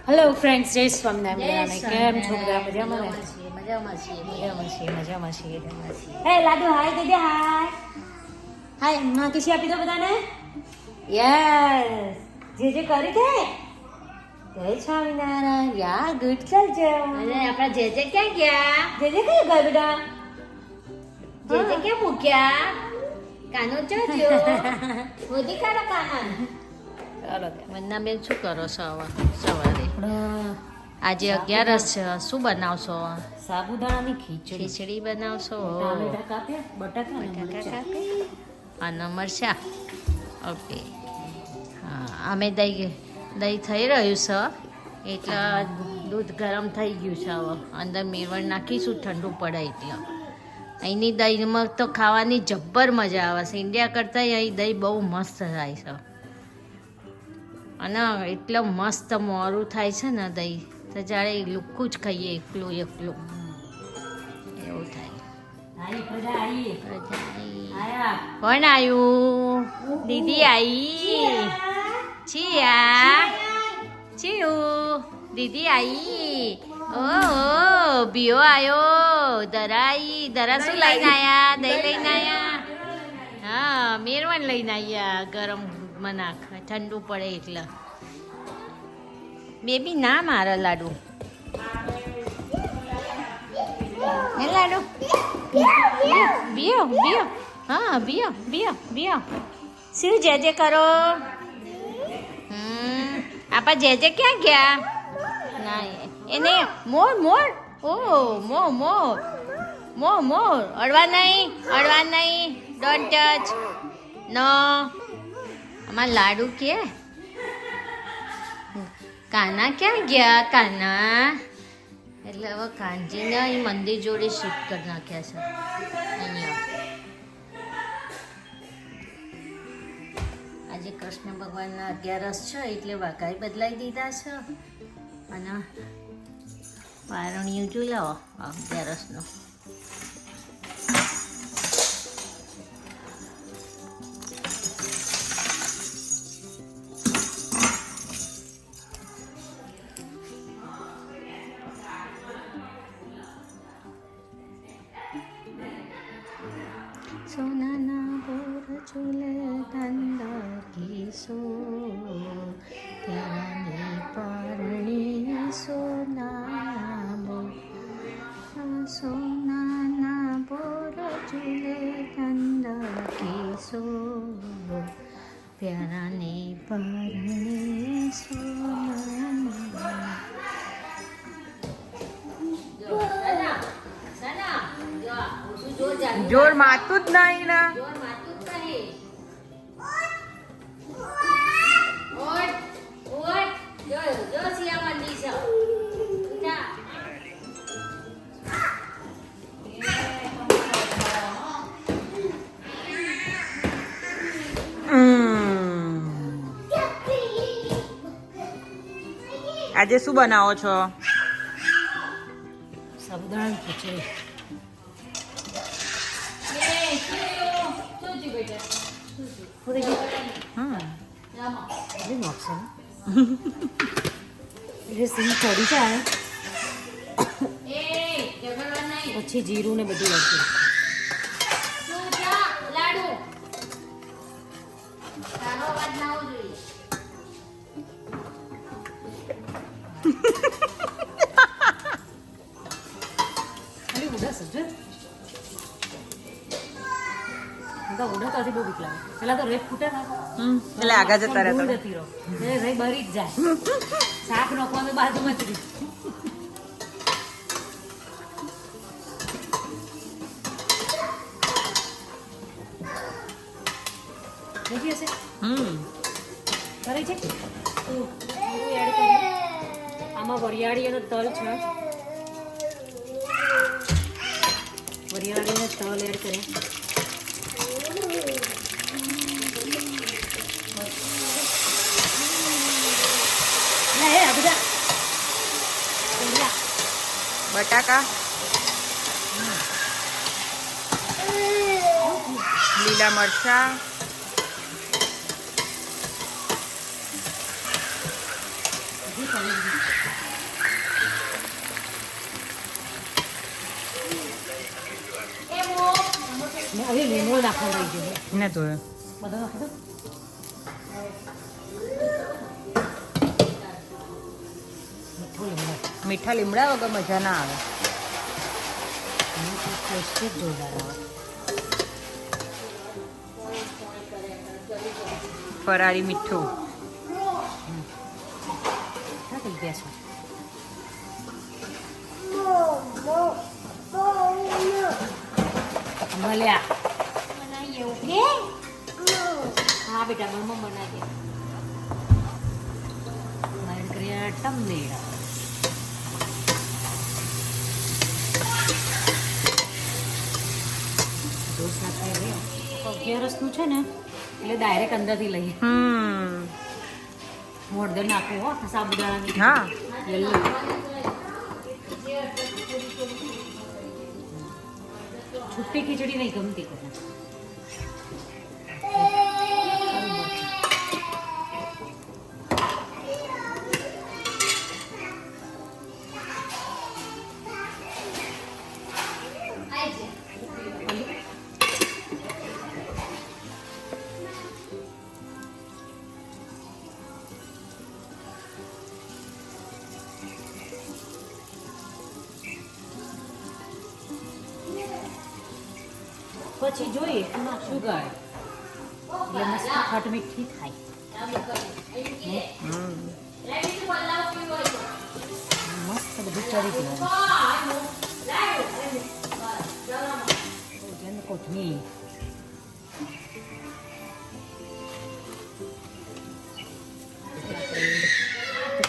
Hello friends, જય સ્વામિનારાયણ. કેમ છો બધા? મજામાં ને? મજામાં છીએ. હે લાડુ, હાય દીદી, હાય હાય. માં કિસી આપી દો બધાને. યસ, જે કરી દે. જય સ્વામિનારાયણ. યા ગુડ ચાલજો. અને આપણા જે ક્યાં ગયા? જે કઈ ગયા બેટા? જે ક્યાં મૂક્યા? કાનો જોજો. મોદી કાનો કાનન. ચાલો વંદના બેન શું કરો છો સવારે? આજે 11 છે, શું બનાવશો? સાબુદાણાની ખીચડી. ખીચડી બનાવશો? ટામેટા કાપ્યા, બટાકા અને મરચાં. અને મરચા. ઓકે. હા, અમે દહીં થઈ રહ્યું છે એટલે દૂધ ગરમ થઈ ગયું છે. હવે અંદર મેવણ નાખીશું, ઠંડુ પડે એટલે. અહીંની દહીંમાં તો ખાવાની જબ્બર મજા આવે છે. ઇન્ડિયા કરતાં અહીં દહીં બહુ મસ્ત થાય છે. અને એટલું મસ્ત મોરું થાય છે ને દહીં, તો જાણે લુખ્ખું જ ખાઈએ, એકલું એવું થાય. કોણ આવ્યું? દીદી આવી. ચિયું દીદી આવી. ઓહો, બીઓ આવ્યો. દરા શું લઈને આવ્યા? દહીં લઈને આવ્યા. હા, મેરવણ લઈને આવ્યા. ગરમ નાખ, ઠંડુ પડે એટલે. બેબી ના મારે લાડુ. હે લાડુ, બીઓ. હા, બીઓ. શું જે કરો? આપા જે ક્યાં ગયા? ના, એને મોર. ઓ મોર. અડવા નહીં. Don't touch. નો. અમાર લાડુ કે કાના ક્યાં ગયા? કાના એટલે હવે કાનજીને અહીં મંદિર જોડે શિફ્ટ કરી નાખ્યા છે. અહીંયા આજે કૃષ્ણ ભગવાનના 11 છે એટલે વાઘાઈ બદલાઈ દીધા છે. અને વારણીયું જોઈ લાવો 11નો. સોનાના બોર ચૂલે ઠંડા ઘીસો, ત્યાંની પારણી સોનાના બોર ચૂલે ઠંડા ઘીસો, પ્યારાની પારણી સોના. જોર માતું જ નહીં ને. આજે શું બનાવો છો? સાબુદાણાની ખીચડી. થોડી જાય પછી જીરું ને બધું નાખ્યું. ઉડાતાથી બહુ બીક લાગે. પેલા તો રેત ફૂટે ને એટલે આગળ જતા રહેતા રહી બરી જ જાય. શાક નાખવાનું બાજુમાં જ રહી. નથી હશે કરે છે તો એડ કરી. આમાં વરિયાળી અને તલ છે. વરિયાળી અને તલ એડ કરે. બટાકા, લીલા મરચા, લીમડો નાખવાનો રહી ગયો ને તો બધો નાખી દો મીઠું લીમડો મીઠા લીમડા વગર મજા ના આવે. ટેસ્ટ જ જોરદાર આવે ફરાળી મીઠું. હા થઈ ગયા છે મળ્યા બનાવીએ ઓકે હા બેટા મમ્મા બનાવી દે મારી ક્રિયા ટમલેડા ઢોસા ખાઈ લે 11 છે ને એટલે ડાયરેક્ટ અંદરથી લઈએ મોડદર નાખે હો સાબુદાણાની હા યલો છુટ્ટી ખીચડી નહીં ગમતી કોને પછી જોઈએ એમાં શુગર એટલે મસ્ત ખાટ મીઠી થાય મસ્ત બધું ચડી ગયું કોથમીર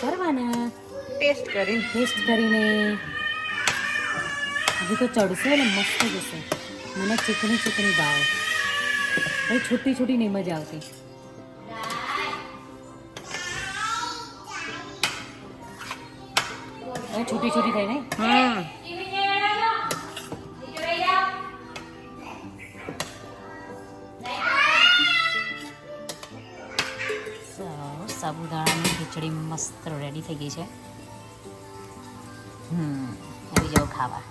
કરવાના ટેસ્ટ કરીને ટેસ્ટ કરીને હજુ તો ચડશે એટલે મસ્ત જશે મને ચીકણી ચીકણી ભાવે હવે છૂટી છૂટી નહીં મજા આવતી હવે છૂટી છૂટી થઈ નહીં સાબુદાણાની ખીચડી મસ્ત રેડી થઈ ગઈ છે આવી જાઓ ખાવા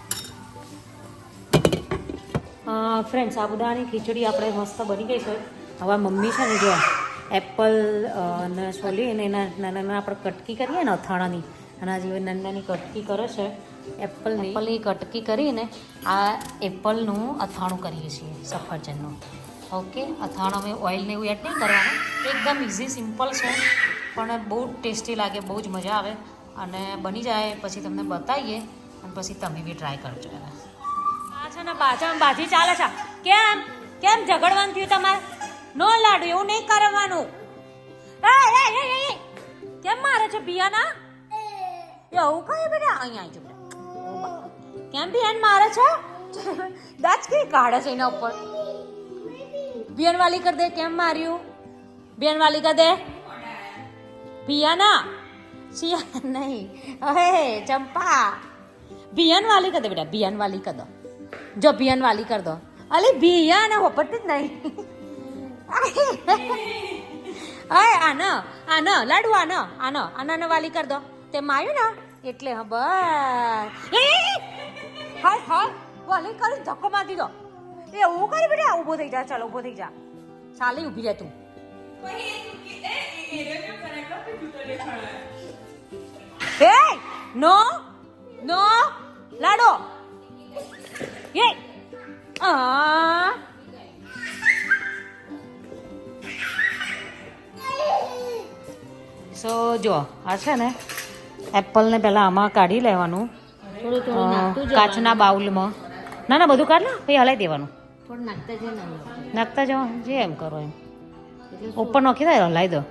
ફ્રેન્ડ સાબુદાણાની ખીચડી આપણે મસ્ત બની ગઈ છે હવે મમ્મી છે ને જો એપલ ને સોલી અને એના નાના નાના આપણે કટકી કરીએ ને અથાણાની અને આ જેવી નાની નાની કટકી કરે છે એપલની કટકી કરીને આ એપલનું અથાણું કરીએ છીએ સફરજનનું ઓકે અથાણું અમે ઓઇલને એવું એડ નહીં કરવાનું એકદમ ઇઝી સિમ્પલ છે પણ બહુ ટેસ્ટી લાગે બહુ જ મજા આવે અને બની જાય પછી તમને બતાવીએ અને પછી તમે બી ટ્રાય કરજો એને આ છે ને પાછળ બાજી ચાલે છે કેમ કેમ ઝઘડવાનું થયું તમારે નો લાડુ એવું નહીં કરવાનું કેમ મારે છે બિયાના એવું કઈ બેટા અહીંયા આવી બેટા કેમ બિયાન મારે છે દાચ કઈ કાઢે છે એના ઉપર બિયાન વાલી કર દે કેમ માર્યું બિયાન વાલી કર દે બિયાના સિયા નહીં અહે ચંપા બિયાન વાલી કર દે બેટા બિયાન વાલી કર દો જો બિયાન વાલી કર દો અલી બિયાન હોપતી જ નહીં અય આનો લાડુ આનો વાલી કર દો તે માર્યું ને એટલે હા બસ હાય હાય વાલી કરી ધક્કો મારી દીધો એ ઊભો કરી બેટા ઊભો થઈ જા ચાલો ઊભો થઈ જા ચાલી ઊભી રહે તું હે નો નો લાડો એ આ સો જો આ છે ને એપલને પહેલાં આમાં કાઢી લેવાનું કાચના બાઉલમાં ના બધું કાઢ લો પછી હલાવી દેવાનું નાખતા જાઓ જે એમ કરો એમ ઉપર નાખી દે હલાવી દો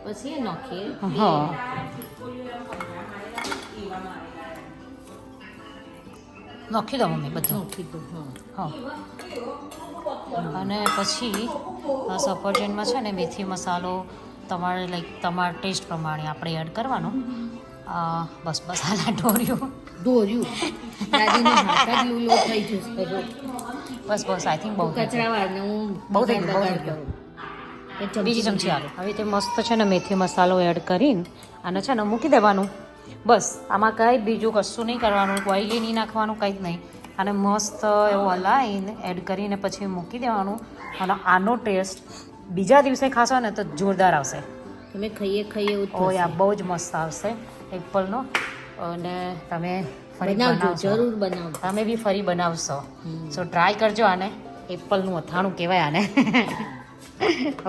પછી નાખીએ હા નાખી દો મમ્મી બધું હા અને પછી સફરજનમાં છે ને મેથી મસાલો તમારે લાઈક તમારા ટેસ્ટ પ્રમાણે આપણે એડ કરવાનો બસ મસાલા ઢોર્યું બસ આઈ થિંક બહુ થઈ ગયું બીજી ચમચી આલુ હવે તે મસ્ત છે ને મેથી મસાલો એડ કરીને અને છે ને મૂકી દેવાનું બસ આમાં કંઈ બીજું કશું નહીં કરવાનું ઓઇલી નહીં નાખવાનું કંઈ જ નહીં અને મસ્ત એવું હલાવીને એડ કરીને પછી મૂકી દેવાનું અને આનો ટેસ્ટ બીજા દિવસે ખાશો ને તો જોરદાર આવશે. તમે ખાઈએ એવું ઓ યા બહુ જ મસ્ત આવશે એપલનો. અને તમે ફરી બનાવજો, બનાવશો, જરૂર બનાવજો. તમે બી ફરી બનાવશો. સો ટ્રાય કરજો આને. એપલનું અથાણું કહેવાય આને.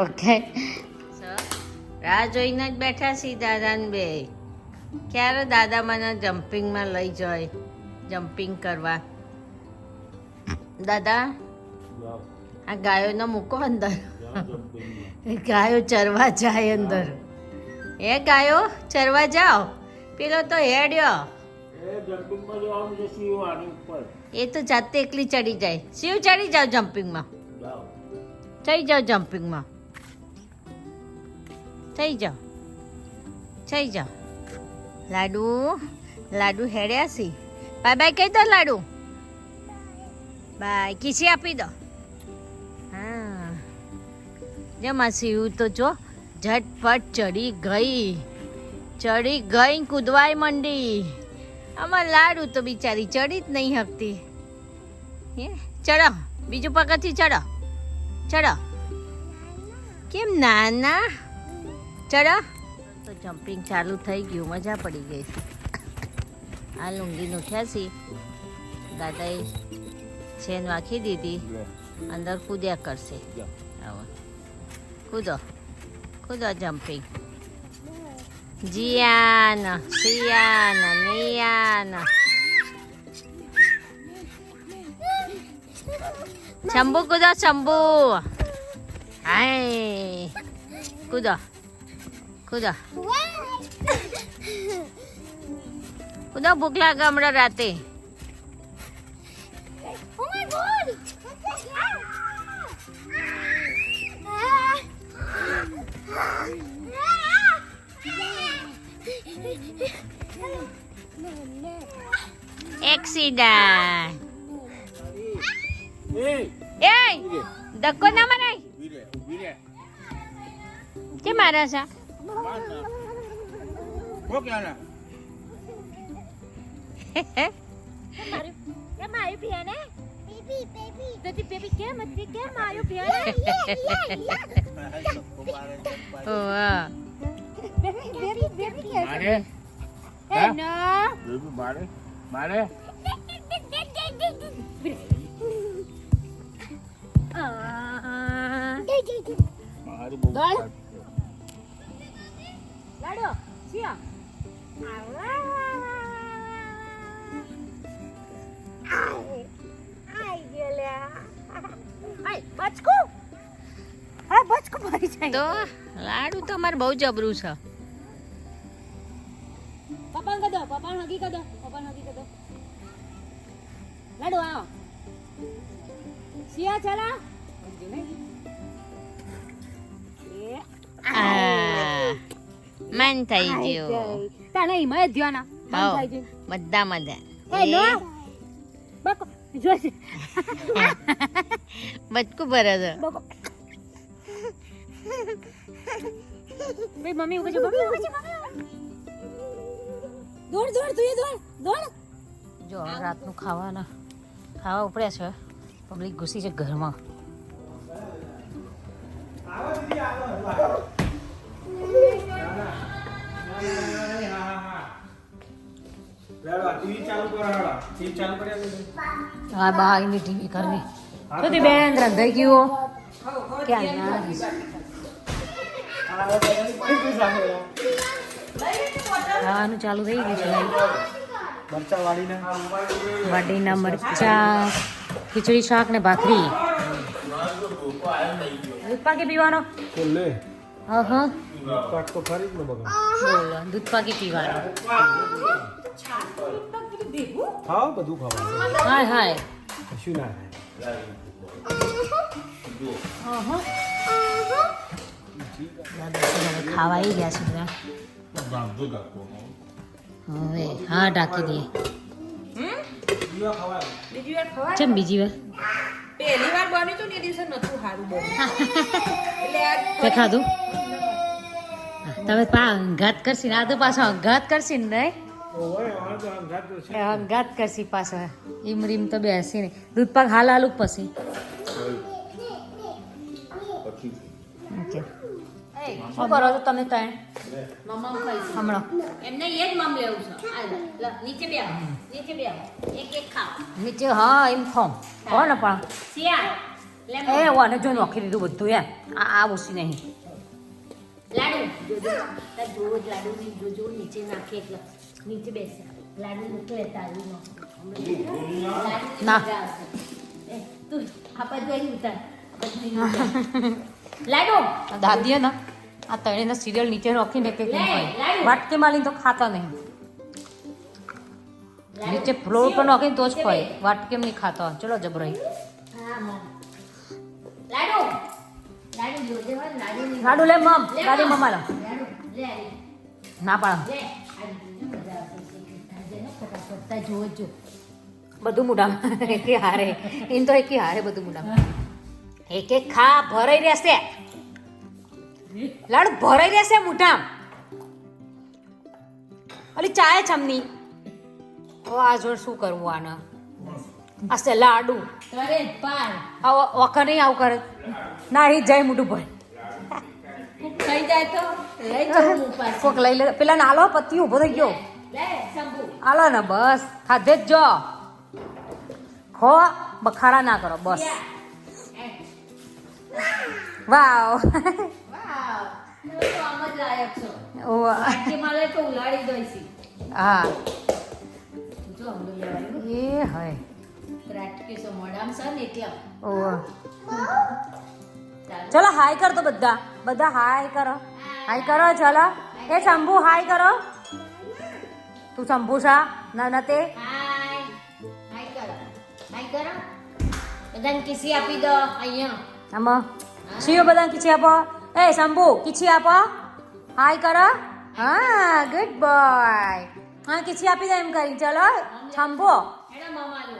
ઓકે, રાહ જોઈને જ બેઠા છીએ દાદાને બે. ક્યારે દાદા મને જમ્પિંગમાં લઈ જાય, જમ્પિંગ કરવા. દાદા આ ગાયોને મૂકો અંદર. ગાયો ચરવા જાય અંદર. એ ગાયો ચરવા જાઓ. પેલો તો હેડ્યો, એ તો જાતે એકલી ચડી જાય. શિવ ચડી જાઓ જમ્પિંગમાં, ચડી જાઓ જમ્પિંગમાં, થઈ જાઓ, થઈ જાઓ. લાડુ લાડુ હેડ્યા સી. બાય બાય કહી દો લાડુ. બાય કિસી આપી દો. હા જેમાં શિવ તો જો ઝટપટ ચડી ગઈ કૂદવાય મંડી. આમાં લાડુ તો બિચારી ચડી જ નહીં શકતી. હે ચડો, બીજું પગથિયું ચડો, ચડો. કેમ નાના ચડો. તો જમ્પિંગ ચાલુ થઈ ગયું, મજા પડી ગઈ. આ લુંગીને ઉઠ્યા છીએ. દાદાએ ચેન વાખી દીધી, અંદર કૂદ્યા કરશે. આવો કૂદો કૂદો જમ્પિંગ. જીયાન, સિયાન, નિયાન. શંભુ કૂદો, શંભુ. હાય કૂદો કૂદો કૂદો. ભૂખ લાગે હમણાં રાતે. એક્સિડન્ટ. એ ધક્કો ના મરાય. કે મારા છે લાડો સિયા. તો લાડુ તો અમારે બહુ જબરું છે. પપ્પા કદો, પપ્પા હગી કદો, પપ્પા હગી કદો. લાડુ આવો. સિયા ચલા. મન થઈ ગયું. તને હિમાયત ધ્યાન મન થઈ ગયું. બધા મજા. એ નો બકો જોશે. બચકું ભરે છે. બકો બે મમ્મી ઉગે છે, મમ્મી ઉગે છે, મમ્મી. દોડ દોડ તું એ દોડ દોડ. જો હવે રાતનું ખાવા ઉપડ્યા છે. પબ્લિક ઘૂસી છે ઘરમાં. હા બાની ટીવી કરવી તો બેન રંધાઈ ગયું ક્યાં ખાવાનું ચાલુ થઈ ગયું છે. વાડીના મરચા, ખીચડી, શાક ને ભાખરી. દૂધ પાકી પીવાનો. હા બોલો દૂધ પાકી પીવાનો. હા બધું ખાવાનું. હાય હાય કશું ના ખાવા આવી ગયા છે બધા. હવે હા ઢાંકી દઈએ. ચમ બીજી વાર પહેલી વાર બન્યું હતું ને એ દિવસે નતું સારું બન્યું. તે ખાધું તમે ઘાત કરશી ને આ તો પાછો ઘાત કરશી ને નહીં ઘાત કરશી પાછો ઈમ રીમ તો બેસી નહીં. દૂધ પાક હાલ હાલું પછી ઓકે શું કરો છો તમે ત્યાં મમ્મા ખાઈશું હમણાં એમને એ જ મમ લેવું છે આ લે, નીચે બે આવો નીચે બે આવો એક એક ખાઓ નીચે હા એમ ખોમ હો ને પણ શિયાળ લે એ વાને જો નોખી દીધું બધું એમ આ ઓછી નહીં લાડુ જોજો તાર જોજ લાડુ ની જોજો નીચે નાખે એટલે નીચે બેસે લાડુ મૂકે તારું નો ના. તું આ બાજુ અહીં ઉતાર આ બાજુ અહીં ઉતાર. લાડુ આ દાદીએ ને આ તળીને સિરિયલ નીચે રાખીને કે લે, લાડુ. વાટકી માલીને તો ખાતા નહીં નીચે ફ્લોર પર નાખીને તો જ ખાય વાટકી નહીં ખાતા ચલો જબરાઈ હા મમ લાડુ લાડુ જોજે હો લાડુ ની લાડુ લે મમ દાદી મમ્મા લો લાડુ લે ના પાડ લે આ મજા આવશે તાજે ને ફટાફટ તા જોજો બધું મોઢામાં એકે હારે એમ તો એકે હારે બધું મોઢામાં એક એક ખા ભરાઈ રહેશે લાડુ ભરાઈ રહેશે મોઢામાં અલી ચાય છમની હવે આ જોડ શું કરવું આને આસ્તે લાડુ કરે પાર આવો વખર નહીં આવું કરે ના એ જાય મોઢું ભર થઈ જાય તો લઈ જવું ઉપાસ કોક લઈ લે પેલા નાલો પતિ ઊભો થઈ ગયો લે શંભુ હાલો ને બસ ખાધે જ જો ખો બખાડા ના કરો બસ વાવ વાવ તમે તો આમ જ લાયક છો ઓહ, આટલી માલે તો ઉલાડી દઈશી હા જો અમલો લેવાયું એ હોય પ્રેક્ટિસો મોડામ છે ને એટલે ઓહ. ચાલો ચલો હાય કર તો બધા બધા હાય કરો હાય કરો ચલો એ શંભુ હાય કરો તું શંભુ શા ના તે હાય હાય કરો બધાને કિસી આપી દો અહીંયા આમાં શિવ બધા ખીચી આપો એ શંભુ ખીચી આપો હાય કરો હા ગુડ બોય હા ખીચી આપી દે એમ કરી ચલો શંભુ એડા મામા લો